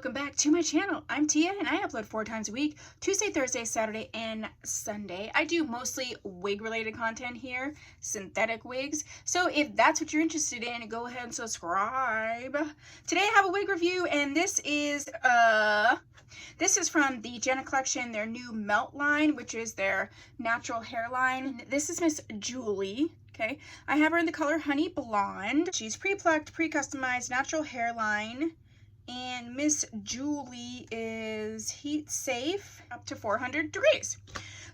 welcome back to my channel. I'm Tia and I upload 4 times a week, Tuesday, Thursday, Saturday, and Sunday. I do mostly wig related content here, synthetic wigs. So if that's what you're interested in, go ahead and subscribe. Today I have a wig review and this is from the Jenna Collection, their new Melt line, which is their natural hairline. This is Miss Julie. Okay, I have her in the color Honey Blonde. She's pre-plucked, pre-customized, natural hairline. And Miss Julie is heat safe up to 400 degrees.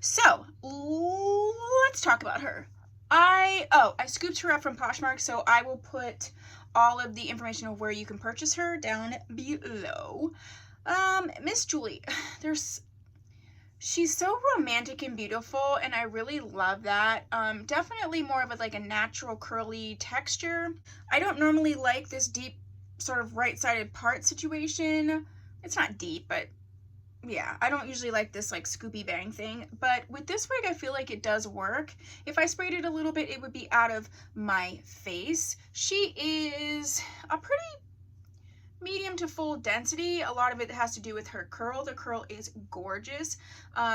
So let's talk about her. I scooped her up from Poshmark, so I will put all of the information of where you can purchase her down below. Miss Julie, she's so romantic and beautiful, and I really love that. Definitely more of a natural curly texture. I don't normally like this deep sort of right-sided part situation. It's not deep, but yeah, I don't usually like this scoopy bang thing, but with this wig I feel like it does work. If I sprayed it a little bit, it would be out of my face. She is a pretty medium to full density. A lot of it has to do with her curl. The curl is gorgeous.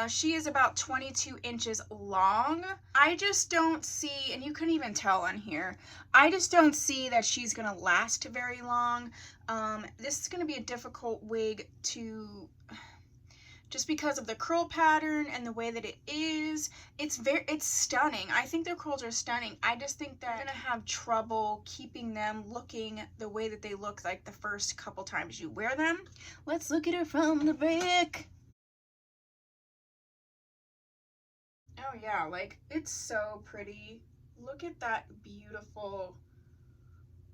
She is about 22 inches long. I just don't see, and you couldn't even tell on here, I just don't see that she's gonna last very long. This is gonna be a difficult wig to, just because of the curl pattern and the way that it is. It's stunning. I think their curls are stunning. I just think that I'm gonna have trouble keeping them looking the way that they look like the first couple times you wear them. Let's look at her from the back. Oh yeah, it's so pretty. Look at that beautiful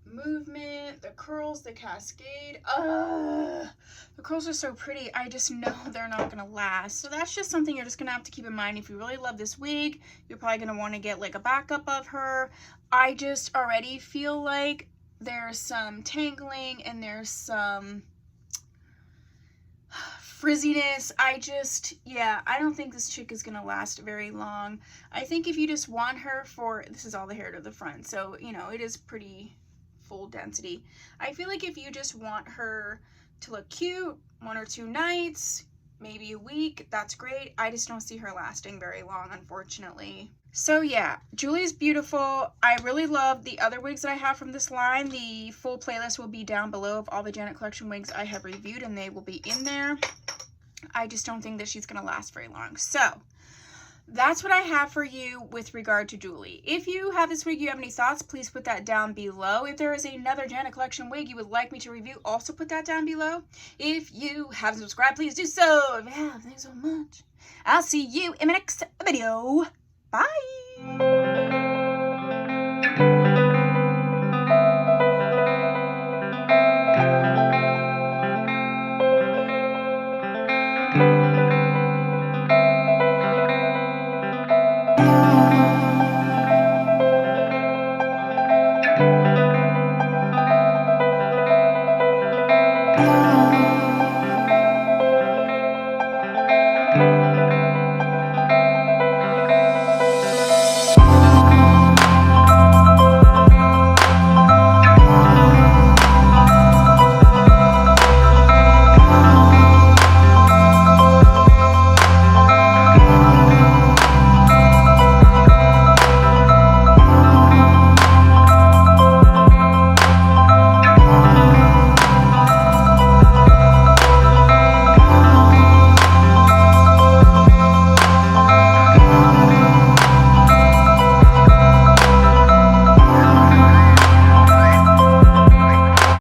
movement, the curls, the cascade. The curls are so pretty. I just know they're not gonna last. So that's just something you're just gonna have to keep in mind. If you really love this wig, you're probably gonna want to get a backup of her. I just already feel like there's some tangling and there's some frizziness. I don't think this chick is gonna last very long. I think if you just want her for, this is all the hair to the front, so it is pretty full density. I feel like if you just want her to look cute 1 or 2 nights, maybe a week, that's great. I just don't see her lasting very long, unfortunately. So yeah, Julie's beautiful. I really love the other wigs that I have from this line. The full playlist will be down below of all the Janet Collection wigs I have reviewed, and they will be in there. I just don't think that she's gonna last very long. So that's what I have for you with regard to Julie. If you have this wig, you have any thoughts, please put that down below. If there is another Janet Collection wig you would like me to review, also put that down below. If you haven't subscribed, please do so. If you have, thanks so much. I'll see you in my next video. Bye.